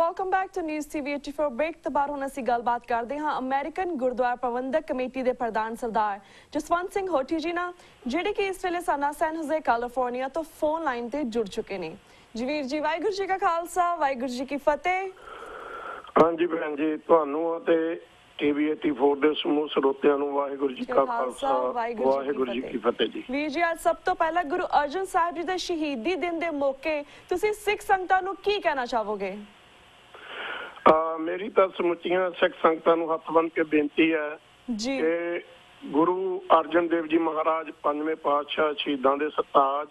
Welcome back to news TV 84 break ਤੋਂ ਬਾਅਦ ਹੁਣ ਅਸੀਂ ਗੱਲਬਾਤ ਕਰਦੇ ਹਾਂ ਅਮਰੀਕਨ ਗੁਰਦੁਆਰਾ ਪ੍ਰਬੰਧਕ ਕਮੇਟੀ ਦੇ ਪ੍ਰਧਾਨ ਸਰਦਾਰ ਜਸਵੰਤ ਸਿੰਘ ਹੋਠੀ ਜੀ ਨਾਲ, ਜਿਹੜੇ ਕਿ ਇਸ ਵੇਲੇ ਸਾਨਾ ਸੈਨ ਹੋਜ਼ੇ ਕੈਲੀਫੋਰਨੀਆ ਤੋਂ ਫੋਨ ਲਾਈਨ ਤੇ ਜੁੜ ਚੁੱਕੇ ਨੇ। ਜਵੀਰ ਜੀ, ਵਾਹਿਗੁਰੂ ਜੀ ਕਾ ਖਾਲਸਾ, ਵਾਹਿਗੁਰੂ ਜੀ ਕੀ ਫਤਿਹ। ਹਾਂਜੀ ਭੈਣ ਜੀ, ਤੁਹਾਨੂੰ ਅਤੇ ਟੀਵੀ 84 ਦੇ ਸਮੂਹ ਸਰੋਤਿਆਂ ਨੂੰ ਵਾਹਿਗੁਰੂ ਜੀ ਕਾ ਖਾਲਸਾ, ਵਾਹਿਗੁਰੂ ਜੀ ਕੀ ਫਤਿਹ ਜੀ। ਵੀਰ ਜੀ, ਅੱਜ ਸਭ ਤੋਂ ਪਹਿਲਾਂ ਗੁਰੂ ਅਰਜਨ ਸਾਹਿਬ ਜੀ ਦੇ ਸ਼ਹੀਦੀ ਦਿਨ ਦੇ ਮੌਕੇ ਤੁਸੀਂ ਸਿੱਖ ਸੰਗਤਾਂ ਨੂੰ ਕੀ ਕਹਿਣਾ ਚਾਹੋਗੇ? ਮੇਰੀ ਤਾਂ ਸਮੁੱਚੀਆਂ ਸਿੱਖ ਸੰਗਤਾਂ ਨੂੰ ਹੱਥ ਬੰਨ੍ਹ ਕੇ ਬੇਨਤੀ ਹੈ ਕਿ ਗੁਰੂ ਅਰਜਨ ਦੇਵ ਜੀ ਮਹਾਰਾਜ ਪੰਜਵੇਂ ਪਾਤਸ਼ਾਹ ਸ਼ਹੀਦਾਂ ਦੇ ਸਰਤਾਜ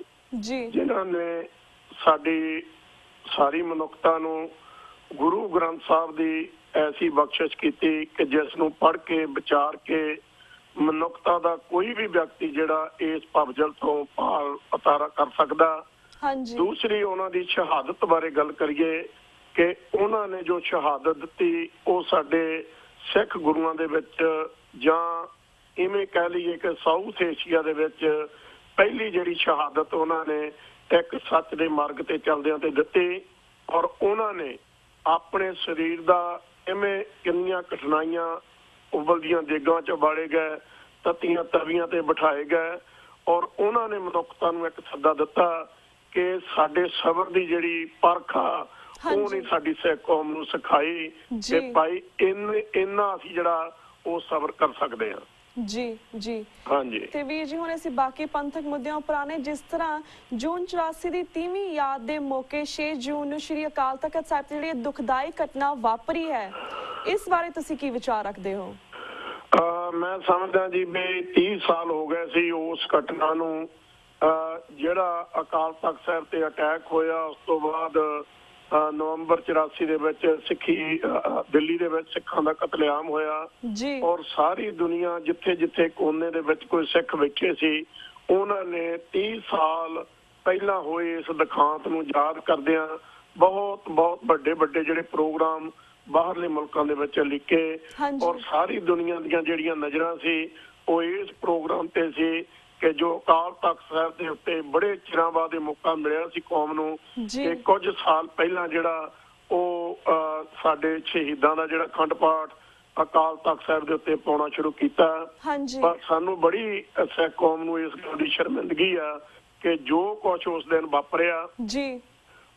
ਜਿਨ੍ਹਾਂ ਨੇ ਸਾਡੀ ਸਾਰੀ ਮਨੁੱਖਤਾ ਨੂੰ ਗੁਰੂ ਗ੍ਰੰਥ ਸਾਹਿਬ ਦੀ ਐਸੀ ਬਖਸ਼ਿਸ਼ ਕੀਤੀ ਕਿ ਜਿਸ ਨੂੰ ਪੜ੍ਹ ਕੇ ਵਿਚਾਰ ਕੇ ਮਨੁੱਖਤਾ ਦਾ ਕੋਈ ਵੀ ਵਿਅਕਤੀ ਜਿਹੜਾ ਇਸ ਭਵਜਲ ਤੋਂ ਪਾਰ ਉਤਾਰਾ ਕਰ ਸਕਦਾ। ਦੂਸਰੀ, ਉਹਨਾਂ ਦੀ ਸ਼ਹਾਦਤ ਬਾਰੇ ਗੱਲ ਕਰੀਏ ਕਿ ਉਹਨਾਂ ਨੇ ਜੋ ਸ਼ਹਾਦਤ ਦਿੱਤੀ ਉਹ ਸਾਡੇ ਸਿੱਖ ਗੁਰੂਆਂ ਦੇ ਵਿੱਚ, ਜਾਂ ਇਵੇਂ ਕਹਿ ਲਈਏ ਕਿ ਸਾਊਥ ਏਸ਼ੀਆ ਦੇ ਵਿੱਚ ਪਹਿਲੀ ਜਿਹੜੀ ਸ਼ਹਾਦਤ ਉਹਨਾਂ ਨੇ ਇੱਕ ਸੱਚ ਦੇ ਮਾਰਗ ਤੇ ਚੱਲਦਿਆਂ ਤੇ ਦਿੱਤੀ। ਔਰ ਉਹਨਾਂ ਨੇ ਆਪਣੇ ਸਰੀਰ ਦਾ ਇਵੇਂ ਕਿੰਨੀਆਂ ਕਠਿਨਾਈਆਂ ਉਬਲਦੀਆਂ ਦੇਗਾਂ 'ਚ ਬਾਲੇ ਗਏ, ਤੱਤੀਆਂ ਤਵੀਆਂ ਤੇ ਬਿਠਾਏ ਗਏ। ਔਰ ਉਹਨਾਂ ਨੇ ਮਨੁੱਖਤਾ ਨੂੰ ਇੱਕ ਸੱਦਾ ਦਿੱਤਾ ਕਿ ਸਾਡੇ ਸਬਰ ਦੀ ਜਿਹੜੀ ਪਰਖ ਆ ਉਹ ਨਹੀਂ ਸਾਡੀ ਸਿੱਖ ਕੌਮ ਨੂੰ ਸਿਖਾਈ ਕਿ ਭਾਈ ਇੰਨਾ ਅਸੀਂ ਜਿਹੜਾ ਉਹ ਸਬਰ ਕਰ ਸਕਦੇ ਹਾਂ। ਜੀ ਹਾਂਜੀ। ਤੇ ਵੀਰ ਜੀ, ਹੁਣ ਅਸੀਂ ਬਾਕੀ ਪੰਥਕ ਮੁੱਦਿਆਂ ਉੱਪਰ ਜਿਸ ਤਰ੍ਹਾਂ ਜੂਨ 84 ਦੀ 30ਵੀਂ ਯਾਦ ਦੇ ਮੌਕੇ 6 ਜੂਨ ਨੂੰ ਸ਼੍ਰੀ ਅਕਾਲ ਤਖਤ ਸਾਹਿਬ ਤੇ ਜਿਹੜੀ ਦੁਖਦਾਈ ਘਟਨਾ ਵਾਪਰੀ ਹੈ, ਇਸ ਬਾਰੇ ਤੁਸੀਂ ਕੀ ਵਿਚਾਰ ਰੱਖਦੇ ਹੋ? ਮੈਂ ਸਮਝਦਾ ਜੀ ਵੀ 30 ਸਾਲ ਹੋ ਗਏ ਸੀ ਉਸ ਘਟਨਾ ਨੂੰ। ਜਿਹੜਾ ਅਕਾਲ ਤਖਤ ਸਾਹਿਬ ਤੇ ਅਟੈਕ ਹੋਇਆ, ਉਸ ਤੋਂ ਬਾਅਦ ਨਵੰਬਰ 84 ਦੇ ਵਿੱਚ ਦਿੱਲੀ ਦੇ ਵਿੱਚ ਸਿੱਖਾਂ ਦਾ ਕਤਲੇਆਮ ਹੋਇਆ। ਔਰ ਸਾਰੀ ਦੁਨੀਆ ਜਿੱਥੇ ਜਿੱਥੇ ਕੋਨੇ ਦੇ ਵਿੱਚ ਕੋਈ ਸਿੱਖ ਬੈਠੇ ਸੀ, ਉਹਨਾਂ ਨੇ 30 ਸਾਲ ਪਹਿਲਾਂ ਹੋਏ ਇਸ ਦਿਖਾਂਤ ਨੂੰ ਯਾਦ ਕਰਦਿਆਂ ਬਹੁਤ ਵੱਡੇ ਜਿਹੜੇ ਪ੍ਰੋਗਰਾਮ ਬਾਹਰਲੇ ਮੁਲਕਾਂ ਦੇ ਵਿੱਚ ਲਿਖੇ। ਔਰ ਸਾਰੀ ਦੁਨੀਆ ਦੀਆਂ ਜਿਹੜੀਆਂ ਨਜ਼ਰਾਂ ਸੀ ਉਹ ਇਸ ਪ੍ਰੋਗਰਾਮ ਤੇ ਸੀ ਕਿ ਜੋ ਅਕਾਲ ਤਖਤ ਸਾਹਿਬ ਦੇ ਉੱਤੇ ਬੜੇ ਚਿਰਾਂ ਬਾਅਦ ਇਹ ਮੌਕਾ ਮਿਲਿਆ ਸੀ ਕੌਮ ਨੂੰ ਕਿ ਕੁਝ ਸਾਲ ਪਹਿਲਾਂ ਜਿਹੜਾ ਉਹ ਸਾਡੇ ਸ਼ਹੀਦਾਂ ਦਾ ਜਿਹੜਾ ਅਖੰਡ ਪਾਠ ਅਕਾਲ ਤਖਤ ਸਾਹਿਬ ਦੇ ਉੱਤੇ ਪਾਉਣਾ ਸ਼ੁਰੂ ਕੀਤਾ। ਪਰ ਸਾਨੂੰ ਬੜੀ ਸਿੱਖ ਕੌਮ ਨੂੰ ਇਸ ਗੱਲ ਦੀ ਸ਼ਰਮਿੰਦਗੀ ਆ ਕਿ ਜੋ ਕੁਛ ਉਸ ਦਿਨ ਵਾਪਰਿਆ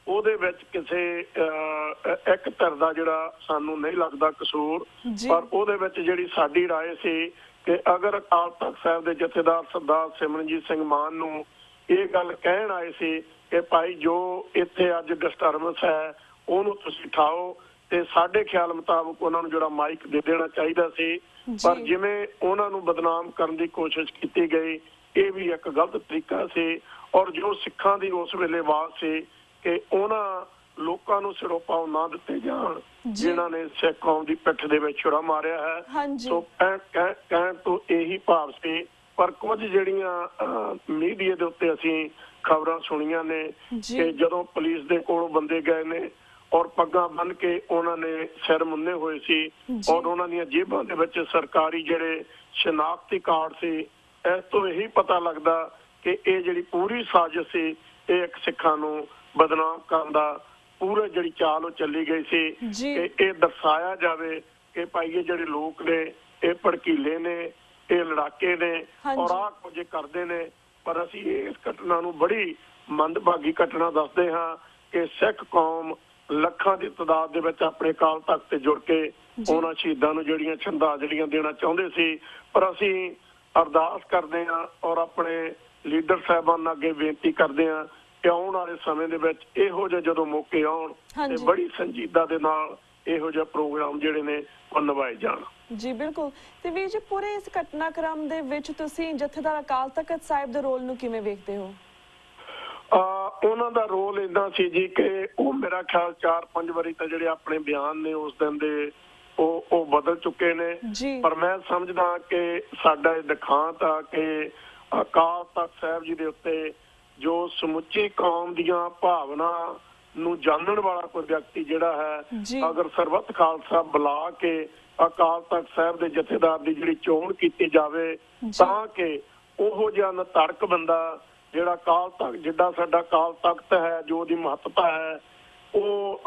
ਉਹਦੇ ਵਿੱਚ ਕਿਸੇ ਇੱਕ ਧਿਰ ਦਾ ਜਿਹੜਾ ਸਾਨੂੰ ਨਹੀਂ ਲੱਗਦਾ ਕਸੂਰ, ਪਰ ਉਹਦੇ ਵਿੱਚ ਜਿਹੜੀ ਸਾਡੀ ਰਾਏ ਸੀ ਕਿ ਅਗਰ ਅਕਾਲ ਤਖਤ ਸਾਹਿਬ ਦੇ ਜਥੇਦਾਰ ਸਰਦਾਰ ਸਿਮਰਨਜੀਤ ਸਿੰਘ ਮਾਨ ਨੂੰ ਇਹ ਗੱਲ ਕਹਿਣ ਆਏ ਸੀ ਕਿ ਭਾਈ ਜੋ ਇੱਥੇ ਅੱਜ ਡਿਸਟਰਬੈਂਸ ਹੈ ਉਹਨੂੰ ਤੁਸੀਂ ਉਠਾਓ, ਤੇ ਸਾਡੇ ਖਿਆਲ ਮੁਤਾਬਕ ਉਹਨਾਂ ਨੂੰ ਜਿਹੜਾ ਮਾਈਕ ਦੇ ਦੇਣਾ ਚਾਹੀਦਾ ਸੀ। ਪਰ ਜਿਵੇਂ ਉਹਨਾਂ ਨੂੰ ਬਦਨਾਮ ਕਰਨ ਦੀ ਕੋਸ਼ਿਸ਼ ਕੀਤੀ ਗਈ, ਇਹ ਵੀ ਇੱਕ ਗਲਤ ਤਰੀਕਾ ਸੀ। ਔਰ ਜੋ ਸਿੱਖਾਂ ਦੀ ਉਸ ਵੇਲੇ ਆਵਾਜ਼ ਸੀ ਕਿ ਉਹਨਾਂ ਲੋਕਾਂ ਨੂੰ ਸਿਰੋਪਾਓ ਨਾ ਦਿੱਤੇ ਜਾਣ ਜਿਨ੍ਹਾਂ ਨੇ ਸਿੱਖ ਕੌਮ ਦੀ ਪਿੱਠ ਦੇ ਵਿੱਚ ਛੁਰਾ ਮਾਰਿਆ ਹੈ। ਸੋ ਕਹਿਣ ਤੋਂ ਇਹੀ ਭਾਵ ਸੀ। ਪਰ ਕੁਝ ਜਿਹੜੀਆਂ ਮੀਡੀਆ ਦੇ ਉੱਤੇ ਅਸੀਂ ਖਬਰਾਂ ਸੁਣੀਆਂ ਨੇ ਕਿ ਜਦੋਂ ਪੁਲਿਸ ਦੇ ਕੋਲੋਂ ਬੰਦੇ ਗਏ ਨੇ ਔਰ ਪੱਗਾਂ ਬੰਨ੍ਹ ਕੇ ਉਹਨਾਂ ਨੇ ਸਿਰ ਮੁੰਨੇ ਹੋਏ ਸੀ ਔਰ ਉਹਨਾਂ ਦੀਆਂ ਜੇਬਾਂ ਦੇ ਵਿੱਚ ਸਰਕਾਰੀ ਜਿਹੜੇ ਸ਼ਨਾਖਤੀ ਕਾਰਡ ਸੀ, ਇਸ ਤੋਂ ਇਹੀ ਪਤਾ ਲੱਗਦਾ ਕਿ ਇਹ ਜਿਹੜੀ ਪੂਰੀ ਸਾਜ਼ਿਸ਼ ਸੀ ਇਹ ਇੱਕ ਸਿੱਖਾਂ ਨੂੰ ਬਦਨਾਮ ਕਰਨ ਦਾ ਪੂਰਾ ਜਿਹੜੀ ਚਾਲ ਉਹ ਚੱਲੀ ਗਈ ਸੀ ਕਿ ਇਹ ਦਰਸਾਇਆ ਜਾਵੇ ਕਿ ਭਾਈ ਇਹ ਜਿਹੜੇ ਲੋਕ ਨੇ ਇਹ ਭੜਕੀਲੇ ਨੇ, ਇਹ ਲੜਾਕੇ ਨੇ ਔਰ ਆਹ ਕੁਝ ਕਰਦੇ ਨੇ। ਪਰ ਅਸੀਂ ਇਸ ਘਟਨਾ ਨੂੰ ਬੜੀ ਮੰਦਭਾਗੀ ਘਟਨਾ ਦੱਸਦੇ ਹਾਂ ਕਿ ਸਿੱਖ ਕੌਮ ਲੱਖਾਂ ਦੀ ਤਾਦਾਦ ਦੇ ਵਿੱਚ ਆਪਣੇ ਅਕਾਲ ਤਖਤ ਤੇ ਜੁੜ ਕੇ ਉਹਨਾਂ ਸ਼ਹੀਦਾਂ ਨੂੰ ਜਿਹੜੀਆਂ ਸ਼ਰਧਾਂਜਲੀਆਂ ਦੇਣਾ ਚਾਹੁੰਦੇ ਸੀ। ਪਰ ਅਸੀਂ ਅਰਦਾਸ ਕਰਦੇ ਹਾਂ ਔਰ ਆਪਣੇ ਲੀਡਰ ਸਾਹਿਬਾਨ ਅੱਗੇ ਬੇਨਤੀ ਕਰਦੇ ਹਾਂ ਕਿ ਆਉਣ ਵਾਲੇ ਸਮੇਂ ਦੇ ਵਿੱਚ ਇਹੋ ਜਿਹੇ ਜਦੋਂ ਮੌਕੇ ਆਉਣ ਤੇ ਬੜੀ ਸੰਜੀਦਾ ਦੇ ਨਾਲ ਇਹੋ ਜਿਹੇ ਪ੍ਰੋਗਰਾਮ ਜਿਹੜੇ ਨੇ ਉਹ ਨਿਭਾਏ ਜਾਣ। ਜੀ ਬਿਲਕੁਲ। ਤੇ ਵੀਰ ਜੀ, ਪੂਰੇ ਇਸ ਘਟਨਾਕ੍ਰਮ ਦੇ ਵਿੱਚ ਤੁਸੀਂ ਜਥੇਦਾਰ ਅਕਾਲ ਤਖਤ ਸਾਹਿਬ ਦੇ ਰੋਲ ਨੂੰ ਕਿਵੇਂ ਵੇਖਦੇ ਹੋ? ਉਹਨਾਂ ਦਾ ਰੋਲ ਏਦਾਂ ਸੀ ਜੀ ਕਿ ਉਹ ਮੇਰਾ ਖਿਆਲ 4-5 ਵਾਰੀ ਤਾਂ ਜਿਹੜੇ ਆਪਣੇ ਬਿਆਨ ਨੇ ਉਸ ਦਿਨ ਦੇ ਉਹ ਬਦਲ ਚੁੱਕੇ ਨੇ। ਪਰ ਮੈਂ ਸਮਝਦਾ ਕਿ ਸਾਡਾ ਇਹ ਦਿਖਾਂਤ ਆ ਕਿ ਅਕਾਲ ਤਖਤ ਸਾਹਿਬ ਜੀ ਦੇ ਉੱਤੇ ਜੋ ਸਮੁੱਚੀ ਕੌਮ ਦੀਆਂ ਭਾਵਨਾ ਨੂੰ ਜਾਣਨ ਵਾਲਾ ਕੋਈ ਵਿਅਕਤੀ ਜਿਹੜਾ ਹੈ, ਅਗਰ ਸਰਬੱਤ ਖਾਲਸਾ ਬੁਲਾ ਕੇ ਅਕਾਲ ਤਖਤ ਸਾਹਿਬ ਦੇ ਜਥੇਦਾਰ ਦੀ ਜਿਹੜੀ ਚੋਣ ਕੀਤੀ ਜਾਵੇ ਤਾਂ ਕਿ ਉਹੋ ਜਿਹਾ ਨਤਰਕ ਬੰਦਾ ਜਿਹੜਾ ਅਕਾਲ ਤਖਤ ਜਿੱਡਾ ਸਾਡਾ ਅਕਾਲ ਤਖਤ ਹੈ, ਜੋ ਉਹਦੀ ਮਹੱਤਤਾ ਹੈ, ਉਹ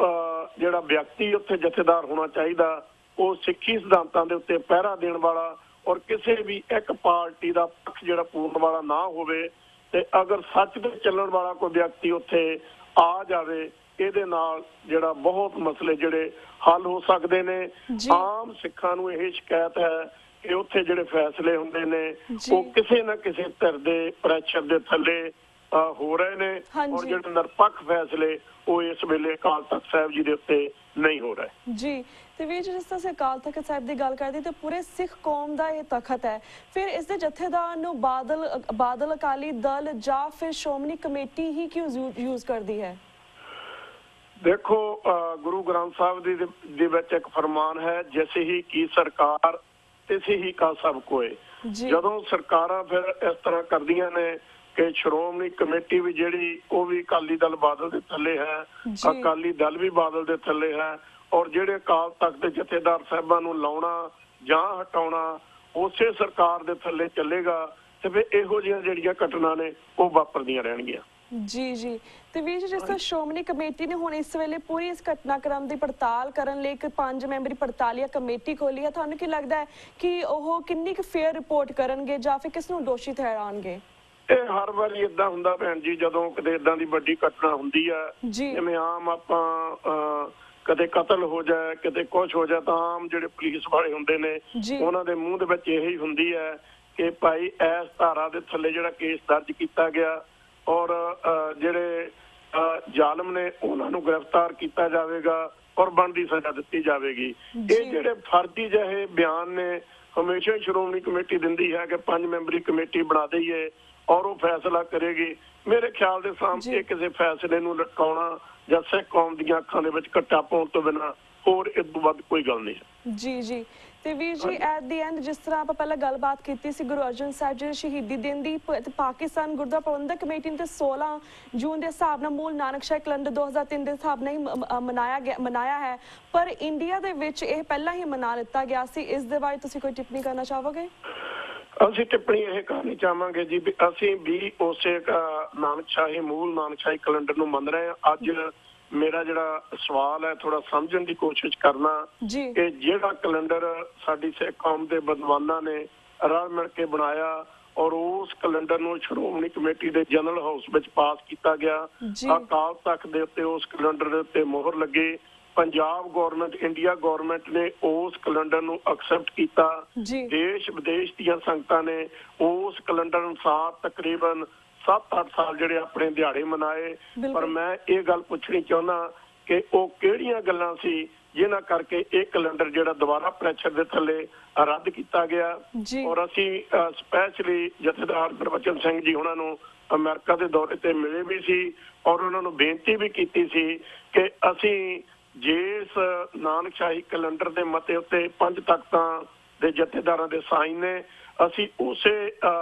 ਜਿਹੜਾ ਵਿਅਕਤੀ ਉੱਥੇ ਜਥੇਦਾਰ ਹੋਣਾ ਚਾਹੀਦਾ ਉਹ ਸਿੱਖੀ ਸਿਧਾਂਤਾਂ ਦੇ ਉੱਤੇ ਪਹਿਰਾ ਦੇਣ ਵਾਲਾ ਔਰ ਕਿਸੇ ਵੀ ਇੱਕ ਪਾਰਟੀ ਦਾ ਪੱਖ ਜਿਹੜਾ ਪੂਰਨ ਵਾਲਾ ਨਾ ਹੋਵੇ। ਤੇ ਅਗਰ ਸੱਚ ਤੇ ਚੱਲਣ ਵਾਲਾ ਕੋਈ ਵਿਅਕਤੀ ਉੱਥੇ ਆ ਜਾਵੇ ਇਹਦੇ ਨਾਲ ਜਿਹੜਾ ਬਹੁਤ ਮਸਲੇ ਜਿਹੜੇ ਹੱਲ ਹੋ ਸਕਦੇ ਨੇ। ਆਮ ਸਿੱਖਾਂ ਨੂੰ ਇਹ ਸ਼ਿਕਾਇਤ ਹੈ ਕਿ ਉੱਥੇ ਜਿਹੜੇ ਫੈਸਲੇ ਹੁੰਦੇ ਨੇ ਉਹ ਕਿਸੇ ਨਾ ਕਿਸੇ ਧਿਰ ਦੇ ਪ੍ਰੈਸ਼ਰ ਦੇ ਥੱਲੇ ਹੋ ਰਹੇ ਨੇ ਔਰ ਜਿਹੜੇ ਨਿਰਪੱਖ ਫੈਸਲੇ ਉਹ ਇਸ ਵੇਲੇ ਅਕਾਲ ਤਖਤ ਸਾਹਿਬ ਜੀ ਦੇ ਉੱਤੇ ਨਹੀਂ ਹੋ ਰਹੇ। ਜੀ ਤੇ ਵੀਰ ਜੀ, ਜਿਸ ਤਰ੍ਹਾਂ ਅਕਾਲ ਤਖਤ ਸਾਹਿਬ ਦੀ ਗੱਲ ਕਰਦੇ ਤੇ ਪੂਰੇ ਸਿੱਖ ਕੌਮ ਦਾ ਇਹ ਤਖਤ ਹੈ, ਫਿਰ ਇਸ ਦੇ ਜਥੇਦਾਰ ਨੂੰ ਬਾਦਲ ਅਕਾਲੀ ਦਲ ਜਾਂ ਫਿਰ ਸ਼੍ਰੋਮਣੀ ਕਮੇਟੀ ਹੀ ਕਿਉਂ ਯੂਜ਼ ਕਰਦੀ ਹੈ? ਦੇਖੋ, ਗੁਰੂ ਗ੍ਰੰਥ ਸਾਹਿਬ ਦੇ ਵਿੱਚ ਇੱਕ ਫਰਮਾਨ ਹੈ, ਜੈਸੇ ਹੀ ਕੀ ਸਰਕਾਰ ਤੈਸੇ ਹੀ ਕਾ ਸਭ ਕੋਏ। ਜਦੋਂ ਸਰਕਾਰਾਂ ਫਿਰ ਇਸ ਤਰ੍ਹਾਂ ਕਰਦੀਆਂ ਨੇ ਕਿ ਸ਼੍ਰੋਮਣੀ ਕਮੇਟੀ ਵੀ ਜਿਹੜੀ ਉਹ ਵੀ ਅਕਾਲੀ ਦਲ ਬਾਦਲ ਦੇ ਥੱਲੇ ਹੈ, ਅਕਾਲੀ ਦਲ ਵੀ ਬਾਦਲ ਦੇ ਥੱਲੇ ਹੈ ਔਰ ਜਿਹੜੇ ਅਕਾਲ ਤਖਤ ਦੇ ਜਥੇਦਾਰ ਸਾਹਿਬਾਂ ਨੂੰ ਲਾਉਣਾ ਜਾਂ ਹਟਾਉਣਾ ਉਸੇ ਸਰਕਾਰ ਦੇ ਥੱਲੇ ਚੱਲੇਗਾ ਤੇ ਫਿਰ ਇਹੋ ਜਿਹੀਆਂ ਜਿਹੜੀਆਂ ਘਟਨਾ ਨੇ ਉਹ ਵਾਪਰਦੀਆਂ ਰਹਿਣਗੀਆਂ। ਜੀ ਤੇ ਵੀਰ ਜੀ, ਜਿਸ ਤਰ੍ਹਾਂ ਸ਼੍ਰੋਮਣੀ ਕਮੇਟੀ ਨੇ ਹੁਣ ਇਸ ਵੇਲੇ ਪੂਰੀ ਇਸ ਘਟਨਾਕ੍ਰਮ ਦੀ ਪੜਤਾਲ ਕਰਨ ਲਈ ਇੱਕ 5 ਮੈਂਬਰੀ ਪੜਤਾਲੀਆ ਕਮੇਟੀ ਖੋਲੀ ਹੈ, ਤੁਹਾਨੂੰ ਕੀ ਲੱਗਦਾ ਹੈ ਕਿ ਉਹ ਕਿੰਨੀ ਕੁ ਫੇਅਰ ਰਿਪੋਰਟ ਕਰਨਗੇ ਜਾਂ ਫਿਰ ਕਿਸ ਨੂੰ ਦੋਸ਼ੀ ਠਹਿਰਾਉਣਗੇ? ਇਹ ਹਰ ਵਾਰੀ ਏਦਾਂ ਹੁੰਦਾ ਭੈਣ ਜੀ, ਜਦੋਂ ਕਿਤੇ ਏਦਾਂ ਦੀ ਵੱਡੀ ਘਟਨਾ ਹੁੰਦੀ ਹੈ, ਜਿਵੇਂ ਆਮ ਆਪਾਂ ਕਦੇ ਕਤਲ ਹੋ ਜਾਏ ਕਿਤੇ ਕੁਛ ਹੋ ਜਾਏ ਤਾਂ ਆਮ ਜਿਹੜੇ ਪੁਲਿਸ ਵਾਲੇ ਹੁੰਦੇ ਨੇ ਉਹਨਾਂ ਦੇ ਮੂੰਹ ਦੇ ਵਿੱਚ ਇਹੀ ਹੁੰਦੀ ਹੈ ਕਿ ਭਾਈ ਇਸ ਧਾਰਾ ਦੇ ਥੱਲੇ ਜਿਹੜਾ ਕੇਸ ਦਰਜ ਕੀਤਾ ਗਿਆ ਔਰ ਜਿਹੜੇ ਜ਼ਾਲਮ ਨੇ ਉਹਨਾਂ ਨੂੰ ਗ੍ਰਿਫਤਾਰ ਕੀਤਾ ਜਾਵੇਗਾ ਔਰ ਬਣਦੀ ਸਜ਼ਾ ਦਿੱਤੀ ਜਾਵੇਗੀ। ਇਹ ਜਿਹੜੇ ਫਰਜ਼ੀ ਜਿਹੇ ਬਿਆਨ ਨੇ ਹਮੇਸ਼ਾ ਸ਼੍ਰੋਮਣੀ ਕਮੇਟੀ ਦਿੰਦੀ ਹੈ ਕਿ 5 ਮੈਂਬਰੀ ਕਮੇਟੀ ਬਣਾ ਦਈਏ ਔਰ ਉਹ ਫੈਸਲਾ ਕਰੇਗੀ। ਮੇਰੇ ਖਿਆਲ ਦੇ ਸਾਹਮਣੇ ਕਿਸੇ ਫੈਸਲੇ ਨੂੰ ਲਟਕਾਉਣਾ ਜਾਂ ਸਿੱਖ ਕੌਮ ਦੀਆਂ ਅੱਖਾਂ ਦੇ ਵਿੱਚ ਘੱਟਾ ਪਾਉਣ ਤੋਂ ਬਿਨਾਂ ਹੋਰ ਇਸ ਤੋਂ ਵੱਧ ਕੋਈ ਗੱਲ ਨਹੀਂ ਹੈ। ਜੀ ਤੇ ਵੀਰ ਜੀ, ਐਟ ਦੀ ਐਂਡ ਜਿਸ ਤਰ੍ਹਾਂ ਆਪਾਂ ਪਹਿਲਾਂ ਗੱਲਬਾਤ ਕੀਤੀ ਸੀ ਗੁਰੂ ਅਰਜਨ ਸਾਹਿਬ ਜੀ ਦੇ ਸ਼ਹੀਦੀ ਦਿਨ ਦੀ, ਪਾਕਿਸਤਾਨ ਗੁਰਦੁਆਰਾ ਪ੍ਰਬੰਧਕ ਕਮੇਟੀ ਨੇ 16 ਜੂਨ ਦੇ ਹਿਸਾਬ ਨਾਲ ਮੂਲ ਨਾਨਕਸ਼ਾਹੀ ਕੈਲੰਡਰ 2003 ਦੇ ਹਿਸਾਬ ਨਾਲ ਹੀ ਮਨਾਇਆ ਹੈ, ਪਰ ਇੰਡੀਆ ਦੇ ਵਿੱਚ ਇਹ ਪਹਿਲਾਂ ਹੀ ਮਨਾ ਲਿੱਤਾ ਗਿਆ ਸੀ। ਇਸ ਦੇ ਬਾਰੇ ਤੁਸੀਂ ਕੋਈ ਟਿੱਪਣੀ ਕਰਨਾ ਚਾਹੋਗੇ? ਅਸੀਂ ਟਿੱਪਣੀ ਇਹ ਕਰਨੀ ਚਾਹਾਂਗੇ ਜੀ ਵੀ ਅਸੀਂ ਵੀ ਉਸੇ ਨਾਨਕਸ਼ਾਹੀ ਮੂਲ ਨਾਨਕਸ਼ਾਹੀ ਕੈਲੰਡਰ ਨੂੰ ਮੰਨ ਰਹੇ ਹਾਂ। ਅੱਜ ਮੇਰਾ ਜਿਹੜਾ ਸਵਾਲ ਹੈ ਥੋੜਾ ਸਮਝਣ ਦੀ ਕੋਸ਼ਿਸ਼ ਕਰਨਾ ਕਿ ਜਿਹੜਾ ਕੈਲੰਡਰ ਸਾਡੀ ਸਿੱਖ ਕੌਮ ਦੇ ਵਿਦਵਾਨਾਂ ਨੇ ਰਲ ਮਿਲ ਕੇ ਬਣਾਇਆ ਔਰ ਉਸ ਕੈਲੰਡਰ ਨੂੰ ਸ਼੍ਰੋਮਣੀ ਕਮੇਟੀ ਦੇ ਜਨਰਲ ਹਾਊਸ ਵਿੱਚ ਪਾਸ ਕੀਤਾ ਗਿਆ, ਅਕਾਲ ਤਖਤ ਦੇ ਉੱਤੇ ਉਸ ਕੈਲੰਡਰ ਦੇ ਉੱਤੇ ਮੋਹਰ ਲੱਗੀ, ਪੰਜਾਬ ਗਵਰਨਮੈਂਟ ਇੰਡੀਆ ਗਵਰਨਮੈਂਟ ਨੇ ਉਸ ਕੈਲੰਡਰ ਨੂੰ ਐਕਸੈਪਟ ਕੀਤਾ, ਦੇਸ਼ ਵਿਦੇਸ਼ ਦੀਆਂ ਸੰਗਤਾਂ ਨੇ ਉਸ ਕੈਲੰਡਰ ਅਨੁਸਾਰ ਤਕਰੀਬਨ 7-8 ਸਾਲ ਜਿਹੜੇ ਆਪਣੇ ਦਿਹਾੜੇ ਮਨਾਏ। ਪਰ ਮੈਂ ਇਹ ਗੱਲ ਪੁੱਛਣੀ ਚਾਹੁੰਦਾ ਕਿ ਉਹ ਕਿਹੜੀਆਂ ਗੱਲਾਂ ਸੀ ਜਿਨ੍ਹਾਂ ਕਰਕੇ ਇਹ ਕੈਲੰਡਰ ਜਿਹੜਾ ਦੁਬਾਰਾ ਪ੍ਰੈਸ਼ਰ ਦੇ ਥੱਲੇ ਰੱਦ ਕੀਤਾ ਗਿਆ। ਔਰ ਅਸੀਂ ਸਪੈਸ਼ਲੀ ਜਥੇਦਾਰ ਗੁਰਬਚਨ ਸਿੰਘ ਜੀ ਉਹਨਾਂ ਨੂੰ ਅਮਰੀਕਾ ਦੇ ਦੌਰੇ ਤੇ ਮਿਲੇ ਵੀ ਸੀ ਔਰ ਉਹਨਾਂ ਨੂੰ ਬੇਨਤੀ ਵੀ ਕੀਤੀ ਸੀ ਕਿ ਅਸੀਂ ਜਿਸ ਨਾਨਕਸ਼ਾਹੀ ਕੈਲੰਡਰ ਦੇ ਮਤੇ ਉੱਤੇ 5 ਤਖਤਾਂ ਦੇ ਜਥੇਦਾਰਾਂ ਦੇ ਸਾਈਨ ਨੇ, ਅਸੀਂ ਉਸੇ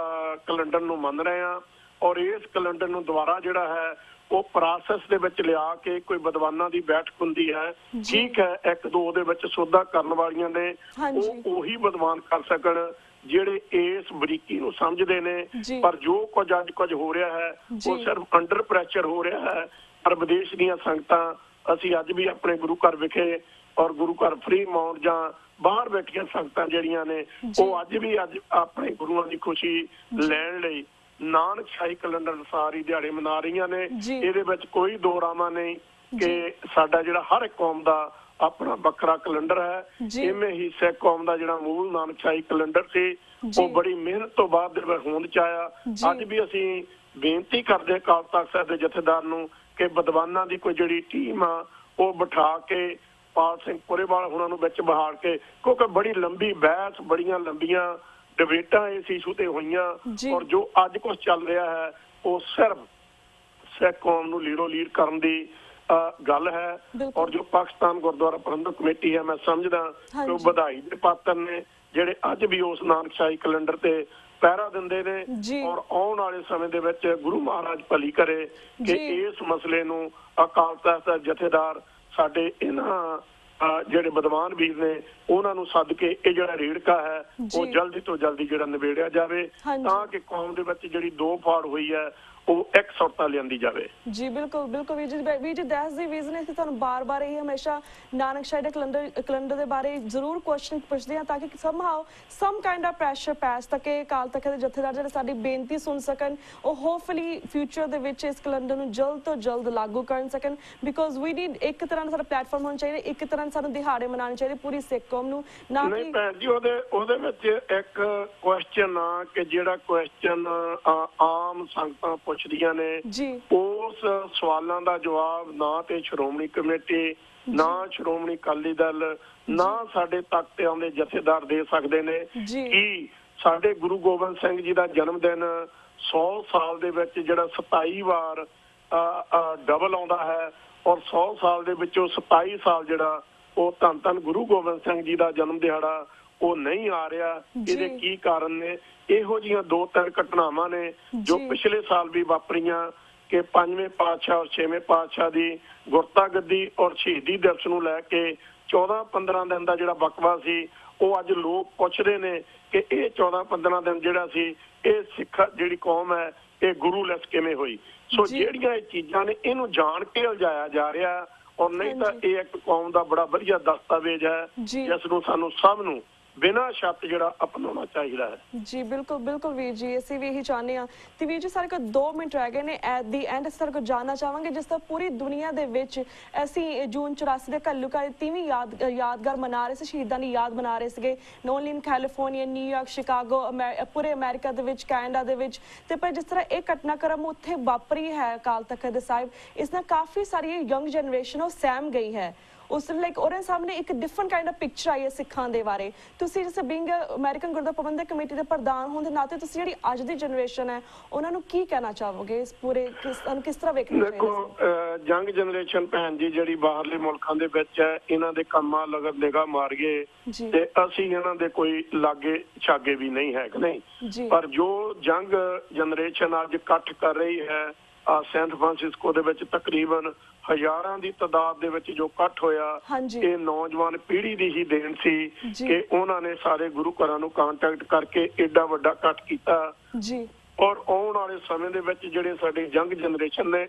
ਕੈਲੰਡਰ ਨੂੰ ਮੰਨ ਰਹੇ ਹਾਂ ਔਰ ਇਸ ਕੈਲੰਡਰ ਨੂੰ ਦੁਬਾਰਾ ਜਿਹੜਾ ਹੈ ਉਹ ਪ੍ਰੋਸੈਸ ਦੇ ਵਿੱਚ ਲਿਆ ਕੇ ਕੋਈ ਵਿਦਵਾਨਾਂ ਦੀ ਬੈਠਕ ਹੁੰਦੀ ਹੈ, ਠੀਕ ਹੈ, 1-2 ਦੇ ਵਿੱਚ ਸੋਧਾ ਕਰਨ ਵਾਲੀਆਂ ਨੇ ਉਹ ਉਹੀ ਵਿਦਵਾਨ ਕਰ ਸਕਣ ਜਿਹੜੇ ਇਸ ਬਰੀਕੀ ਨੂੰ ਸਮਝਦੇ ਨੇ। ਪਰ ਜੋ ਕੁਝ ਅੱਜ ਕੁਝ ਹੋ ਰਿਹਾ ਹੈ ਉਹ ਸਿਰਫ ਅੰਡਰ ਪ੍ਰੈਸ਼ਰ ਹੋ ਰਿਹਾ ਹੈ। ਪਰ ਵਿਦੇਸ਼ ਦੀਆਂ ਸੰਗਤਾਂ ਅਸੀਂ ਅੱਜ ਵੀ ਆਪਣੇ ਗੁਰੂ ਘਰ ਵਿਖੇ ਔਰ ਗੁਰੂ ਘਰ ਫਰੀ ਮਾਉਂਟ ਜਾਂ ਬਾਹਰ ਬੈਠੀਆਂ ਸੰਗਤਾਂ ਜਿਹੜੀਆਂ ਨੇ ਉਹ ਅੱਜ ਆਪਣੇ ਗੁਰੂਆਂ ਦੀ ਖੁਸ਼ੀ ਲੈਣ ਲਈ ਨਾਨਕਸ਼ਾਹੀ ਕੈਲੰਡਰ ਅਨੁਸਾਰ ਹੀ ਦਿਹਾੜੇ ਮਨਾ ਰਹੀਆਂ ਨੇ। ਇਹਦੇ ਵਿੱਚ ਕੋਈ ਦੋਰਾਮਾ ਨਹੀਂ ਕਿ ਸਾਡਾ ਜਿਹੜਾ ਹਰ ਇੱਕ ਕੌਮ ਦਾ ਆਪਣਾ ਵੱਖਰਾ ਕੈਲੰਡਰ ਹੈ। ਇਵੇਂ ਹੀ ਸਿੱਖ ਕੌਮ ਦਾ ਜਿਹੜਾ ਮੂਲ ਨਾਨਕਸ਼ਾਹੀ ਕੈਲੰਡਰ ਸੀ ਉਹ ਬੜੀ ਮਿਹਨਤ ਤੋਂ ਬਾਅਦ ਹੋਂਦ ਚ ਆਇਆ। ਅੱਜ ਵੀ ਅਸੀਂ ਬੇਨਤੀ ਕਰਦੇ ਅਕਾਲ ਤਖਤ ਸਾਹਿਬ ਦੇ ਜਥੇਦਾਰ ਨੂੰ ਕਿ ਵਿਦਵਾਨਾਂ ਦੀ ਕੋਈ ਜਿਹੜੀ ਟੀਮ ਆ ਉਹ ਬਿਠਾ ਕੇ ਪਾਲ ਸਿੰਘ ਪੁਰੇਵਾਲ ਉਹਨਾਂ ਨੂੰ ਵਿੱਚ ਬਹਾਲ ਕੇ, ਕਿਉਂਕਿ ਬੜੀ ਲੰਬੀ ਬਹਿਸ ਬੜੀਆਂ ਲੰਬੀਆਂ ਡਿਬੇਟਾਂ ਇਸ ਇਸ਼ੂ ਤੇ ਹੋਈਆਂ ਔਰ ਜੋ ਅੱਜ ਕੁਝ ਚੱਲ ਰਿਹਾ ਹੈ ਉਹ ਸਿਰਫ ਸਿੱਖ ਕੌਮ ਨੂੰ ਲੀਰੋ ਲੀਰ ਕਰਨ ਦੀ ਗੱਲ ਹੈ। ਔਰ ਜੋ ਪਾਕਿਸਤਾਨ ਗੁਰਦੁਆਰਾ ਪ੍ਰਬੰਧਕ ਕਮੇਟੀ ਹੈ, ਮੈਂ ਸਮਝਦਾ ਕਿ ਉਹ ਵਧਾਈ ਦੇ ਪਾਤਰ ਨੇ ਜਿਹੜੇ ਅੱਜ ਵੀ ਉਸ ਨਾਨਕਸ਼ਾਹੀ ਕੈਲੰਡਰ ਤੇ ਪਹਿਰਾ ਦਿੰਦੇ ਨੇ ਔਰ ਆਉਣ ਵਾਲੇ ਸਮੇਂ ਦੇ ਵਿੱਚ ਗੁਰੂ ਮਹਾਰਾਜ ਭਲੀ ਕਰੇ ਕਿ ਇਸ ਮਸਲੇ ਨੂੰ ਅਕਾਲ ਤਖਤ ਦਾ ਜਥੇਦਾਰ ਸਾਡੇ ਇਹਨਾਂ ਜਿਹੜੇ ਵਿਦਵਾਨ ਵੀਰ ਨੇ ਉਹਨਾਂ ਨੂੰ ਸੱਦ ਕੇ ਇਹ ਜਿਹੜਾ ਰੇੜਕਾ ਹੈ ਉਹ ਜਲਦੀ ਤੋਂ ਜਲਦੀ ਜਿਹੜਾ ਨਿਬੇੜਿਆ ਜਾਵੇ ਤਾਂ ਕਿ ਕੌਮ ਦੇ ਵਿੱਚ ਜਿਹੜੀ ਦੋ ਫਾੜ ਹੋਈ ਹੈ ਉਹ ਇਕਸੁਰਤਾ ਲਿਆਂਦੀ ਜਾਵੇ। ਜੀ ਬਿਲਕੁਲ ਬਿਲਕੁਲ ਵੀਰ ਜੀ ਦੈਟਸ ਦੀ ਰੀਜ਼ਨ ਹੈ ਕਿ ਤੁਹਾਨੂੰ ਬਾਰ-ਬਾਰ ਇਹ ਹਮੇਸ਼ਾ ਨਾਨਕਸ਼ਾਹੀ ਦੇ ਕੈਲੰਡਰ ਦੇ ਬਾਰੇ ਜ਼ਰੂਰ ਕੁਐਸਚਨ ਪੁੱਛਦੇ ਹਾਂ ਤਾਂ ਕਿ somehow some kind of pressure ਪੈ ਸਕੇ, ਅਕਾਲ ਤਖਤ ਦੇ ਜਥੇਦਾਰ ਜਿਹੜੇ ਸਾਡੀ ਬੇਨਤੀ ਸੁਣ ਸਕਣ, ਉਹ ਹੋਪਫੁਲੀ ਫਿਊਚਰ ਦੇ ਵਿੱਚ ਇਸ ਕੈਲੰਡਰ ਨੂੰ ਜਲਦ ਤੋਂ ਜਲਦ ਲਾਗੂ ਕਰ ਸਕਣ। ਬਿਕੋਜ਼ ਵੀ ਨੀਡ ਇੱਕ ਤਰ੍ਹਾਂ ਦਾ ਸਾਡਾ ਪਲੇਟਫਾਰਮ ਹੋਣਾ ਚਾਹੀਦਾ, ਇੱਕ ਤਰ੍ਹਾਂ ਸਾਨੂੰ ਦਿਹਾੜੇ ਮਨਾਉਣੇ ਚਾਹੀਦੇ ਪੂਰੀ ਸਿੱਖ ਕੌਮ ਨੂੰ, ਨਾ ਕਿ ਨਹੀਂ ਭੈਣ ਜੀ ਉਹਦੇ ਵਿੱਚ ਇੱਕ ਕੁਐਸਚਨ ਆ ਕਿ ਜਿਹੜਾ ਕੁਐਸਚਨ ਆਮ ਸੰਗਤਾਂ ਪੁੱਛਦੀਆਂ ਨੇ ਉਸ ਸਵਾਲਾਂ ਦਾ ਜਵਾਬ ਨਾ ਤੇ ਸ਼੍ਰੋਮਣੀ ਕਮੇਟੀ, ਨਾ ਸ਼੍ਰੋਮਣੀ ਅਕਾਲੀ ਦਲ, ਨਾ ਸਾਡੇ ਤੱਕ ਤੇ ਆਉਂਦੇ ਜਥੇਦਾਰ ਦੇ ਸਕਦੇ ਨੇ। ਕਿ ਸਾਡੇ ਗੁਰੂ ਗੋਬਿੰਦ ਸਿੰਘ ਜੀ ਦਾ ਜਨਮ ਦਿਨ 100 ਸਾਲ ਦੇ ਵਿੱਚ ਜਿਹੜਾ 27 ਵਾਰ ਡਬਲ ਆਉਂਦਾ ਹੈ, ਔਰ 100 ਸਾਲ ਦੇ ਵਿੱਚੋਂ 27 ਸਾਲ ਜਿਹੜਾ ਉਹ ਧੰਨ ਧੰਨ ਗੁਰੂ ਗੋਬਿੰਦ ਸਿੰਘ ਜੀ ਦਾ ਜਨਮ ਦਿਹਾੜਾ ਉਹ ਨਹੀਂ ਆ ਰਿਹਾ। ਇਹਦੇ ਕੀ ਕਾਰਨ ਨੇ? ਇਹੋ ਜਿਹੀਆਂ 2-3 ਘਟਨਾਵਾਂ ਨੇ ਜੋ ਪਿਛਲੇ ਸਾਲ ਵੀ ਵਾਪਰੀਆਂ ਕਿ 5ਵੇਂ ਪਾਤਸ਼ਾਹ ਔਰ 6ਵੇਂ ਪਾਤਸ਼ਾਹ ਦੀ ਗੁਰਤਾ ਗੱਦੀ ਔਰ ਸ਼ਹੀਦੀ ਦਿਵਸ ਨੂੰ ਲੈ ਕੇ 14-15 ਦਿਨ ਦਾ ਜਿਹੜਾ ਵਕਵਾ ਸੀ, ਉਹ ਅੱਜ ਲੋਕ ਪੁੱਛਦੇ ਨੇ ਕਿ ਇਹ 14-15 ਦਿਨ ਜਿਹੜਾ ਸੀ ਇਹ ਸਿੱਖ ਜਿਹੜੀ ਕੌਮ ਹੈ ਇਹ ਗੁਰੂਲੈਸ ਕਿਵੇਂ ਹੋਈ। ਸੋ ਜਿਹੜੀਆਂ ਇਹ ਚੀਜ਼ਾਂ ਨੇ ਇਹਨੂੰ ਜਾਣ ਕੇ ਉਲਝਾਇਆ ਜਾ ਰਿਹਾ, ਔਰ ਨਹੀਂ ਤਾਂ ਇਹ ਇੱਕ ਕੌਮ ਦਾ ਬੜਾ ਵਧੀਆ ਦਸਤਾਵੇਜ਼ ਹੈ ਜਿਸ ਨੂੰ ਸਾਨੂੰ ਸਭ ਨੂੰ ਬਿਨਾਂ ਸ਼ਰਤ ਜਿਹੜਾ ਅਪਣਾਉਣਾ ਚਾਹੀਦਾ ਹੈ। ਜੀ ਬਿਲਕੁਲ ਬਿਲਕੁਲ ਵੀਰ ਜੀ, ਅਸੀਂ ਵੀ ਇਹੀ ਚਾਹੁੰਦੇ ਹਾਂ। ਤੇ ਵੀਰ ਜੀ ਸਾਡੇ ਕੋਲ 2 ਮਿੰਟ ਰਹਿ ਗਏ ਨੇ ਐਟ ਦੀ ਐਂਡ, ਅਸੀਂ ਸਾਡੇ ਕੋਲ ਜਾਣਨਾ ਚਾਹਾਂਗੇ ਜਿਸ ਤਰ੍ਹਾਂ ਪੂਰੀ ਦੁਨੀਆ ਦੇ ਵਿੱਚ ਅਸੀਂ ਜੂਨ 84 ਦੇ ਘੱਲੂਘਾਰੇ 30ਵੀਂ ਯਾਦਗਾਰ ਮਨਾ ਰਹੇ ਸੀ, ਸ਼ਹੀਦਾਂ ਦੀ ਯਾਦ ਮਨਾ ਰਹੇ ਸੀਗੇ, ਨੋਟ ਓਨਲੀ ਇਨ ਕੈਲੀਫੋਰਨੀਆ, ਨਿਊਯਾਰਕ, ਸ਼ਿਕਾਗੋ, ਪੂਰੇ ਅਮਰੀਕਾ ਦੇ ਵਿੱਚ, ਕੈਨੇਡਾ ਦੇ ਵਿੱਚ। ਤੇ ਪਰ ਜਿਸ ਤਰ੍ਹਾਂ ਇਹ ਘਟਨਾਕ੍ਰਮ ਉੱਥੇ ਵਾਪਰੀ ਹੈ ਅਕਾਲ ਤਖਤ ਸਾਹਿਬ, ਇਸ ਨਾਲ ਕਾਫੀ ਸਾਰੀ ਯੰਗ ਜਨਰੇਸ਼ਨ ਉਹ ਸਹਿਮ ਗਈ ਹੈ। ਉਸ ਲਾਈਕ ਉਹਦੇ ਸਾਹਮਣੇ ਇੱਕ ਡਿਫਰੈਂਟ ਕਾਈਂਡ ਆਫ ਪਿਕਚਰ ਆਈ ਹੈ ਸਿੱਖਾਂ ਦੇ ਬਾਰੇ। ਤੁਸੀਂ ਜਿਵੇਂ ਬੀਇੰਗ ਅਮਰੀਕਨ ਗੁਰਦੁਆਰਾ ਪ੍ਰਬੰਧਕ ਕਮੇਟੀ ਦੇ ਪ੍ਰਧਾਨ ਹੋਣ ਦੇ ਨਾਤੇ ਤੁਸੀਂ ਜਿਹੜੀ ਅੱਜ ਦੀ ਜਨਰੇਸ਼ਨ ਹੈ ਉਹਨਾਂ ਨੂੰ ਕੀ ਕਹਿਣਾ ਚਾਹੋਗੇ? ਇਸ ਪੂਰੇ ਕਿਸ ਤਰ੍ਹਾਂ ਵੇਖਣਾ ਚਾਹੀਦਾ? ਦੇਖੋ ਯੰਗ ਜਨਰੇਸ਼ਨ ਭੈਣ ਜੀ ਜਿਹੜੀ ਬਾਹਰਲੇ ਮੁਲਕਾਂ ਦੇ ਵਿੱਚ ਹੈ, ਇਹਨਾਂ ਦੇ ਕੰਮਾਂ ਲਗਤ ਨਿਗਾਹ ਮਾਰੀਏ ਤੇ ਅਸੀਂ ਇਹਨਾਂ ਦੇ ਕੋਈ ਲਾਗੇ ਛਾਗੇ ਵੀ ਨਹੀਂ ਹੈ ਕਿ ਨਹੀਂ। ਪਰ ਜੋ ਯੰਗ ਜਨਰੇਸ਼ਨ ਅੱਜ ਇਕੱਠ ਕਰ ਰਹੀ ਹੈ ਸੈਨ ਫਰਾਂਸਿਸਕੋ ਦੇ ਵਿੱਚ, ਤਕਰੀਬਨ ਹਜ਼ਾਰਾਂ ਦੀ ਤਾਦਾਦ ਦੇ ਵਿੱਚ ਜੋ ਇਕੱਠ ਹੋਇਆ, ਇਹ ਨੌਜਵਾਨ ਪੀੜ੍ਹੀ ਦੀ ਹੀ ਦੇਣ ਸੀ ਕਿ ਉਹਨਾਂ ਨੇ ਸਾਰੇ ਗੁਰੂ ਘਰਾਂ ਨੂੰ ਕੰਟੈਕਟ ਕਰਕੇ ਏਡਾ ਵੱਡਾ ਇਕੱਠ ਕੀਤਾ। ਔਰ ਆਉਣ ਵਾਲੇ ਸਮੇਂ ਦੇ ਵਿੱਚ ਜਿਹੜੇ ਸਾਡੇ ਯੰਗ ਜਨਰੇਸ਼ਨ ਨੇ,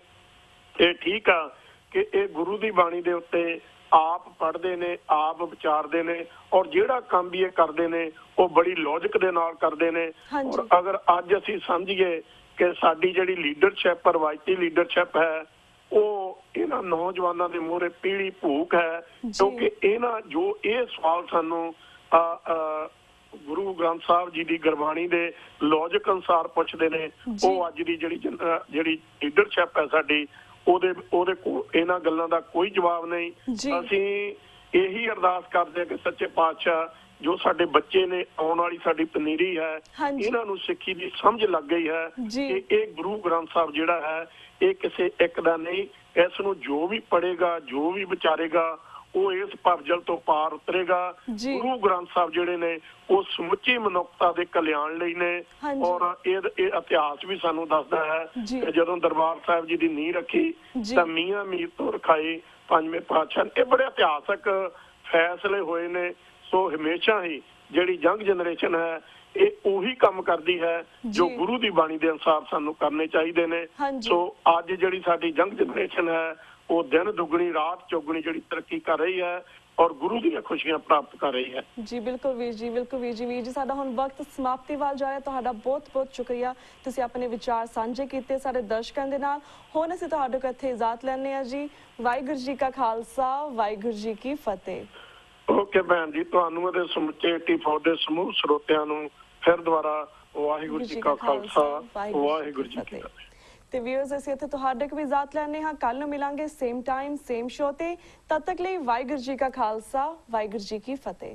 ਇਹ ਠੀਕ ਆ ਕਿ ਇਹ ਗੁਰੂ ਦੀ ਬਾਣੀ ਦੇ ਉੱਤੇ ਆਪ ਪੜ੍ਹਦੇ ਨੇ, ਆਪ ਵਿਚਾਰਦੇ ਨੇ, ਔਰ ਜਿਹੜਾ ਕੰਮ ਵੀ ਇਹ ਕਰਦੇ ਨੇ ਉਹ ਬੜੀ ਲੌਜਿਕ ਦੇ ਨਾਲ ਕਰਦੇ ਨੇ। ਔਰ ਅਗਰ ਅੱਜ ਅਸੀਂ ਸਮਝੀਏ ਕਿ ਸਾਡੀ ਜਿਹੜੀ ਲੀਡਰਸ਼ਿਪ, ਰਵਾਇਤੀ ਲੀਡਰਸ਼ਿਪ ਹੈ, ਉਹ ਇਹਨਾਂ ਨੌਜਵਾਨਾਂ ਦੇ ਮੂਹਰੇ ਪੀੜੀ ਭੂਖ ਹੈ, ਕਿਉਂਕਿ ਇਹਨਾਂ ਜੋ ਇਹ ਸਵਾਲ ਸਾਨੂੰ ਗੁਰੂ ਗ੍ਰੰਥ ਸਾਹਿਬ ਜੀ ਦੀ ਗੁਰਬਾਣੀ ਦੇ ਲੌਜਿਕ ਅਨੁਸਾਰ ਪੁੱਛਦੇ ਨੇ, ਉਹ ਅੱਜ ਦੀ ਜਿਹੜੀ ਲੀਡਰਸ਼ਿਪ ਹੈ ਸਾਡੀ, ਉਹਦੇ ਕੋਲ ਇਹਨਾਂ ਗੱਲਾਂ ਦਾ ਕੋਈ ਜਵਾਬ ਨਹੀਂ। ਅਸੀਂ ਇਹੀ ਅਰਦਾਸ ਕਰਦੇ ਹਾਂ ਕਿ ਸੱਚੇ ਪਾਤਸ਼ਾਹ ਜੋ ਸਾਡੇ ਬੱਚੇ ਨੇ, ਆਉਣ ਵਾਲੀ ਸਾਡੀ ਪਨੀਰੀ ਹੈ, ਇਹਨਾਂ ਨੂੰ ਸਿੱਖੀ ਦੀ ਸਮਝ ਲੱਗ ਗਈ ਹੈ ਕਿ ਇਹ ਗੁਰੂ ਗ੍ਰੰਥ ਸਾਹਿਬ ਜਿਹੜਾ ਹੈ ਇਹ ਕਿਸੇ ਇੱਕ ਦਾ ਨਹੀਂ, ਇਸ ਨੂੰ ਜੋ ਵੀ ਪੜ੍ਹੇਗਾ, ਜੋ ਵੀ ਵਿਚਾਰੇਗਾ, ਉਹ ਇਸ ਭਵਜਲ ਤੋਂ ਪਾਰ ਉਤਰੇਗਾ। ਗੁਰੂ ਗ੍ਰੰਥ ਸਾਹਿਬ ਜਿਹੜੇ ਨੇ ਉਹ ਸਮੁੱਚੀ ਮਨੁੱਖਤਾ ਦੇ ਕਲਿਆਣ ਲਈ ਨੇ। ਔਰ ਇਹ ਇਤਿਹਾਸ ਵੀ ਸਾਨੂੰ ਦੱਸਦਾ ਹੈ ਕਿ ਜਦੋਂ ਦਰਬਾਰ ਸਾਹਿਬ ਜੀ ਦੀ ਨੀਂਹ ਰੱਖੀ ਤਾਂ ਮੀਆਂ ਮੀਰ ਤੋਂ ਰਖਾਈ 5ਵੇਂ ਪਾਤਸ਼ਾਹ, ਇਹ ਬੜੇ ਇਤਿਹਾਸਕ ਫੈਸਲੇ ਹੋਏ ਨੇ। ਸੋ ਹਮੇਸ਼ਾ ਹੀ ਜਿਹੜੀ ਯੰਗ ਜਨਰੇਸ਼ਨ ਹੈ ਇਹ ਉਹੀ ਕੰਮ ਕਰਦੀ ਹੈ ਜੋ ਗੁਰੂ ਦੀ ਬਾਣੀ ਦੇ ਅਨੁਸਾਰ ਸਾਨੂੰ ਕਰਨੇ ਚਾਹੀਦੇ ਨੇ। ਸੋ ਅੱਜ ਜਿਹੜੀ ਸਾਡੀ ਯੰਗ ਜਨਰੇਸ਼ਨ ਹੈ ਉਹ ਦਿਨ ਦੁੱਗਣੀ ਰਾਤ ਚੌਗੁਣੀ ਜਿਹੜੀ ਤਰੱਕੀ ਕਰ ਰਹੀ ਹੈ ਔਰ ਗੁਰੂ ਦੀਆਂ ਖੁਸ਼ੀਆਂ ਪ੍ਰਾਪਤ ਕਰ ਰਹੀ ਹੈ। ਜੀ ਬਿਲਕੁਲ ਵੀਰ ਜੀ, ਬਿਲਕੁਲ ਵੀਰ ਜੀ। ਵੀਰ ਜੀ ਸਾਡਾ ਹੁਣ ਵਕਤ ਸਮਾਪਤੀ ਵੱਲ ਜਾ ਰਿਹਾ, ਤੁਹਾਡਾ ਬਹੁਤ ਬਹੁਤ ਸ਼ੁਕਰੀਆ, ਤੁਸੀਂ ਆਪਣੇ ਵਿਚਾਰ ਸਾਂਝੇ ਕੀਤੇ ਸਾਡੇ ਦਰਸ਼ਕਾਂ ਦੇ ਨਾਲ। ਹੁਣ ਅਸੀਂ ਤੁਹਾਡੇ ਕੋਲ ਇੱਥੇ ਇਜਾਜ਼ਤ ਲੈਂਦੇ ਹਾਂ ਜੀ। ਵਾਹਿਗੁਰੂ ਜੀ ਕਾ ਖਾਲਸਾ, ਵਾਹਿਗੁਰੂ ਜੀ ਕੀ ਫਤਿਹ। ਓਕੇ ਭੈਣ ਜੀ, ਤੁਹਾਨੂੰ ਅਤੇ ਸਮੁੱਚੇ ਟੀ4 ਦੇ ਸਮੂਹ ਸਰੋਤਿਆਂ ਨੂੰ ਫਿਰ ਦੁਬਾਰਾ ਵਾਹਿਗੁਰੂ ਜੀ ਕਾ ਖਾਲਸਾ, ਵਾਹਿਗੁਰੂ ਜੀ ਕੀ ਫਤਿਹ। ਤੇ ਵੀਅਰਸ ਅਸੀਂ ਇੱਥੇ ਤੁਹਾਡੇ ਕੋਲ ਵੀ ਇਜਾਜ਼ਤ ਲੈਂਦੇ ਹਾਂ। ਕੱਲ ਨੂੰ ਮਿਲਾਂਗੇ ਸੇਮ ਟਾਈਮ ਸੇਮ ਸ਼ੋ ਤੇ। ਤਦ ਤੱਕ ਲਈ ਵਾਹਿਗੁਰੂ ਜੀ ਕਾ ਖਾਲਸਾ, ਵਾਹਿਗੁਰੂ ਜੀ ਕੀ ਫਤਿਹ।